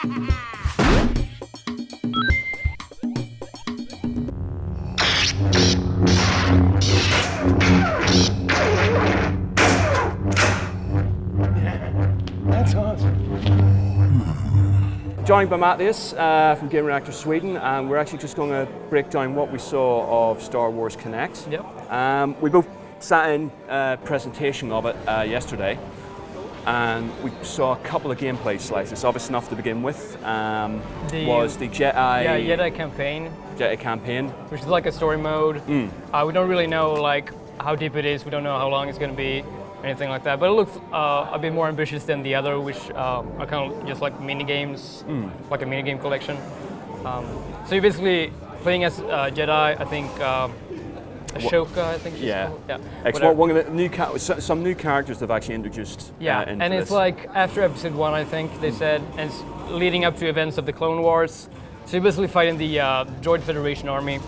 That's awesome. Joined by Mathias from Gillen and Mathias, Sweden, and we're actually just going to break down what we saw of Star Wars Kinect. Yep. We both sat in a presentation of it yesterday, and we saw a couple of gameplay slices. Obvious enough to begin with was the Jedi campaign. Jedi campaign, which is like a story mode. We don't really know like how deep it is. We don't know how long it's going to be. Anything like that, but it looks a bit more ambitious than the other, which are kind of just like mini games, like a mini game collection. So you're basically playing as Jedi. I think Ashoka. I think she's called. Yeah. One of the new some new characters they've actually introduced. And it's like after Episode 1, I think they said, and it's leading up to events of the Clone Wars. So you're basically fighting the Droid Federation army,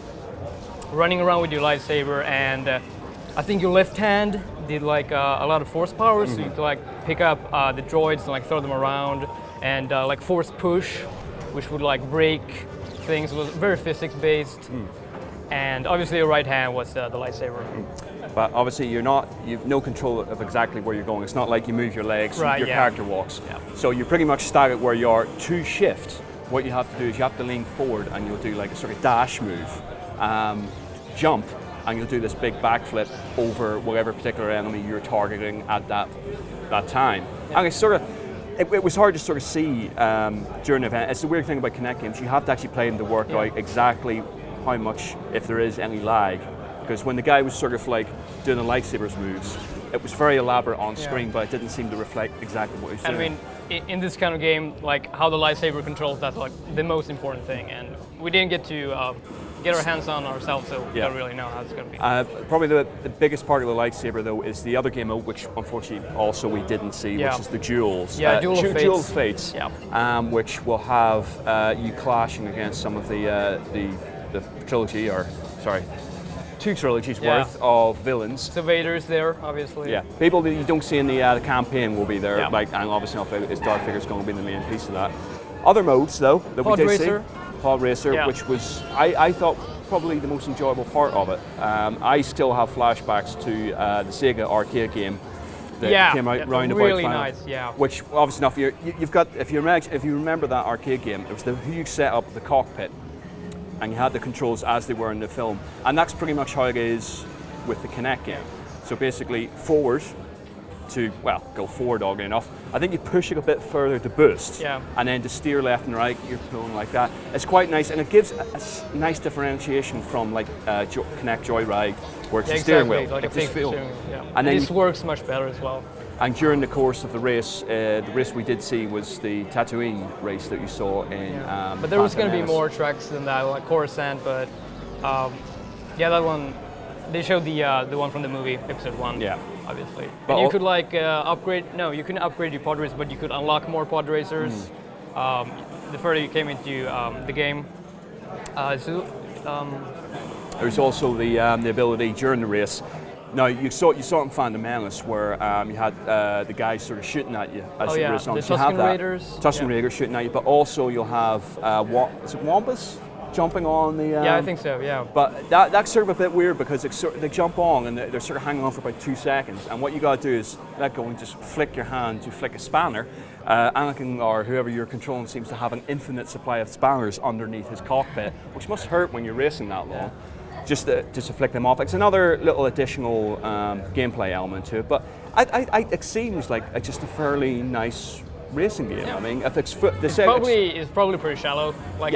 running around with your lightsaber, and I think your left hand did like a lot of force power, so you could like pick up the droids and like throw them around, and like force push, which would like break things. It was very physics based, and obviously your right hand was the lightsaber. But obviously you've no control of exactly where you're going. It's not like you move your legs, your character walks. Yeah. So you're pretty much staggered where you are. To shift, what you have to do is you have to lean forward, and you'll do like a sort of dash move, jump, and you'll do this big backflip over whatever particular enemy you're targeting at that time. Yeah. And it's sort of, it was hard to sort of see during the event. It's the weird thing about Kinect games, you have to actually play them to work out exactly how much, if there is any lag. Because when the guy was sort of like doing the lightsabers moves, it was very elaborate on screen, but it didn't seem to reflect exactly what he was doing. I mean, in this kind of game, like how the lightsaber controls, that's like the most important thing. And we didn't get to get our hands on ourselves, so we don't really know how it's going to be. Probably the biggest part of the lightsaber, though, is the other game mode, which unfortunately also we didn't see, which is the duels. Duel of Fates, which will have you clashing against some of the trilogy, or sorry, 2 trilogies worth of villains. So Vader's there, obviously. Yeah, people that you don't see in the campaign will be there, like, and obviously Darth Vader's going to be the main piece of that. Other modes, though, that we did see. Pod Racer, which was, I thought, probably the most enjoyable part of it. I still have flashbacks to the Sega arcade game that came out round about really final, nice, which obviously enough, you've got, if you remember that arcade game, it was the huge setup of the cockpit, and you had the controls as they were in the film, and that's pretty much how it is with the Kinect game. So basically, forward to, well, go forward, oddly enough. I think you push it a bit further to boost, and then to steer left and right, you're pulling like that. It's quite nice, and it gives a nice differentiation from like Kinect Joyride, where it's a steering wheel. Like a fake steering wheel. And then this works much better as well. And during the course of the race we did see was the Tatooine race that you saw in. But there was going to be more tracks than that, like Coruscant. But that one, they showed the one from the movie, Episode 1. Yeah. Obviously. But and you could like upgrade. No, you couldn't upgrade your pod racers, but you could unlock more pod racers. The further you came into the game. There's also the ability during the race. Now you saw it in Phantom Menace, where you had the guys sort of shooting at you as the race on. The so Tusken Raiders. Tusken Raiders shooting at you, but also you'll have is it Wampas? Jumping on the... I think so, yeah. But that's sort of a bit weird, because they jump on and they're sort of hanging on for about 2 seconds, and what you got to do is let go and just flick your hand to flick a spanner. Anakin, or whoever you're controlling, seems to have an infinite supply of spanners underneath his cockpit, which must hurt when you're racing that long, just to flick them off. It's another little additional gameplay element to it, but it seems like just a fairly nice racing game. I mean, if it's probably pretty shallow. Like,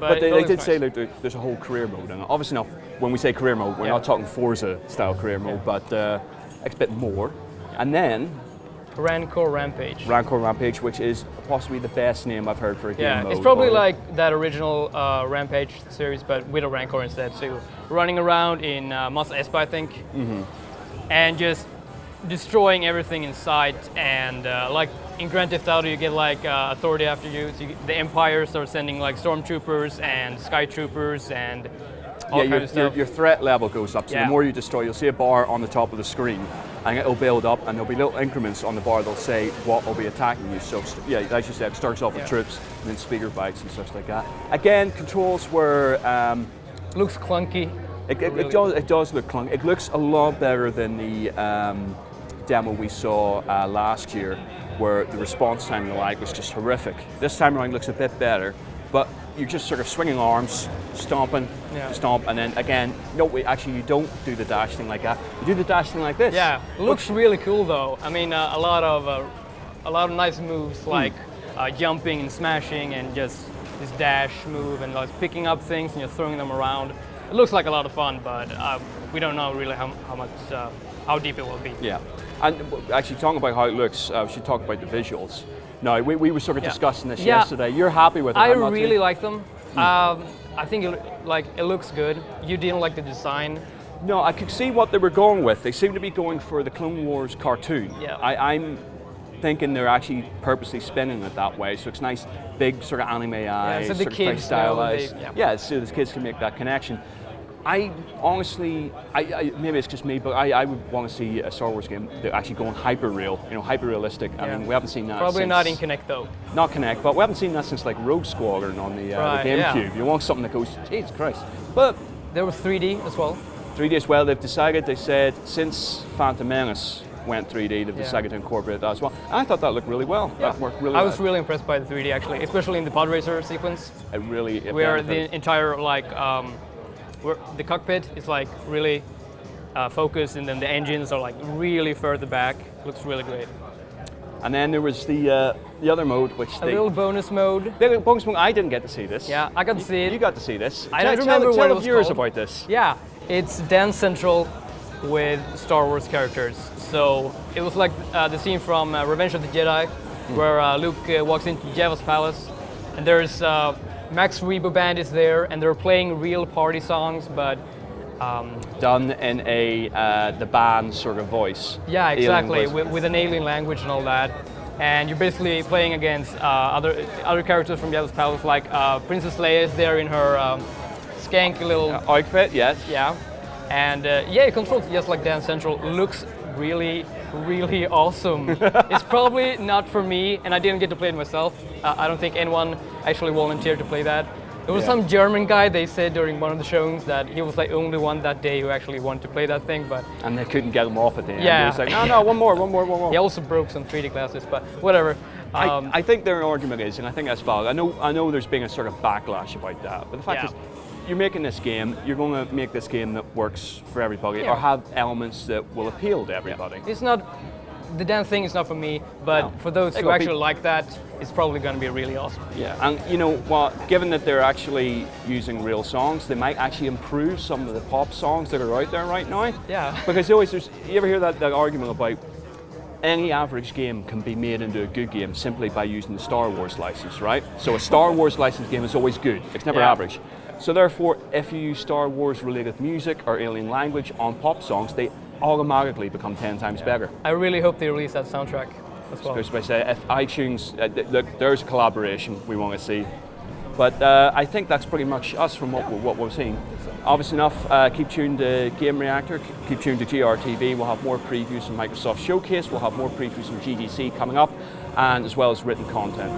but they did say that there's a whole career mode, and obviously now when we say career mode, we're not talking Forza style career mode, but it's a bit more. And then Rancor Rampage, which is possibly the best name I've heard for a game mode. It's probably like that original Rampage series, but with a Rancor instead. So running around in Mos Espa, I think, and just destroying everything in sight, and like in Grand Theft Auto, you get like authority after you. So the Empire starts sending like stormtroopers and sky troopers and all kinds of stuff. Your threat level goes up. So the more you destroy, you'll see a bar on the top of the screen, and it'll build up, and there'll be little increments on the bar that'll say what will be attacking you. So yeah, as you said, it starts off with troops, and then speeder bites and stuff like that. Again, controls were looks clunky. It does look clunky. It looks a lot better than the demo we saw last year, where the response time and the lag was just horrific. This time around looks a bit better, but you're just sort of swinging arms, stomping, stomp, and then again, no, wait, actually you don't do the dash thing like that. You do the dash thing like this. Yeah, looks really cool though. I mean, a lot of nice moves like jumping and smashing, and just this dash move, and like picking up things and you're throwing them around. It looks like a lot of fun, but we don't know really how deep it will be. Yeah, and actually talking about how it looks, we should talk about the visuals. No, we were sort of discussing this yesterday. You're happy with it? I really like them. I think it looks good. You didn't like the design? No, I could see what they were going with. They seem to be going for the Clone Wars cartoon. Yeah. I'm thinking they're actually purposely spinning it that way, so it's nice, big sort of anime eyes, so the sort of kids stylized. So the kids can make that connection. I honestly, maybe it's just me, but I would want to see a Star Wars game that actually going hyper real, hyper realistic. I mean, we haven't seen that. Probably not in Kinect though. Not Kinect, but we haven't seen that since like Rogue Squadron on the GameCube. Yeah. You want something that goes, Jesus Christ. But there was 3D as well. 3D as well. They said since Phantom Menace went 3D, they've decided to incorporate that as well. And I thought that looked really well. Yeah. That worked really well. I was really impressed by the 3D actually, especially in the pod racer sequence. Where the entire where the cockpit is like really focused, and then the engines are like really further back. Looks really great. And then there was the other mode, which a little bonus mode. Bonus mode. I didn't get to see this. Yeah, I got to see it. You got to see this. I don't remember what it was viewers called. about this. Yeah, it's Dance Central with Star Wars characters. So it was like the scene from Revenge of the Jedi, where Luke walks into Jabba's palace, and there's Max Rebo Band is there, and they're playing real party songs, but done in the band sort of voice. Yeah, exactly, with an alien language and all that. And you're basically playing against other characters from Jabba's palace, like Princess Leia is there in her skanky little outfit. Yes. Yeah, and it controls just like Dance Central. Looks really, really awesome. It's probably not for me, and I didn't get to play it myself. I don't think anyone actually volunteered to play that. There was some German guy, they said during one of the showings, that he was the only one that day who actually wanted to play that thing, but... And they couldn't get him off at the end. Yeah. He was like, no, one more. He also broke some 3D glasses, but whatever. I think their argument is, and I think that's valid, I know there's been a sort of backlash about that, but the fact is, you're making this game, you're going to make this game that works for everybody, or have elements that will appeal to everybody. Yeah. It's not... The damn thing is not for me, but for those who actually like that, it's probably going to be really awesome. Yeah, and you know what, given that they're actually using real songs, they might actually improve some of the pop songs that are out there right now. Yeah. Because you ever hear that argument about any average game can be made into a good game simply by using the Star Wars license, right? So a Star Wars licensed game is always good, it's never average. So therefore, if you use Star Wars related music or alien language on pop songs, they automatically become 10 times better. I really hope they release that soundtrack as well. Especially say, if iTunes, look, there's a collaboration we want to see. But I think that's pretty much us from what we're seeing. Obviously enough, keep tuned to Game Reactor, keep tuned to GRTV. We'll have more previews from Microsoft Showcase, we'll have more previews from GDC coming up, and as well as written content.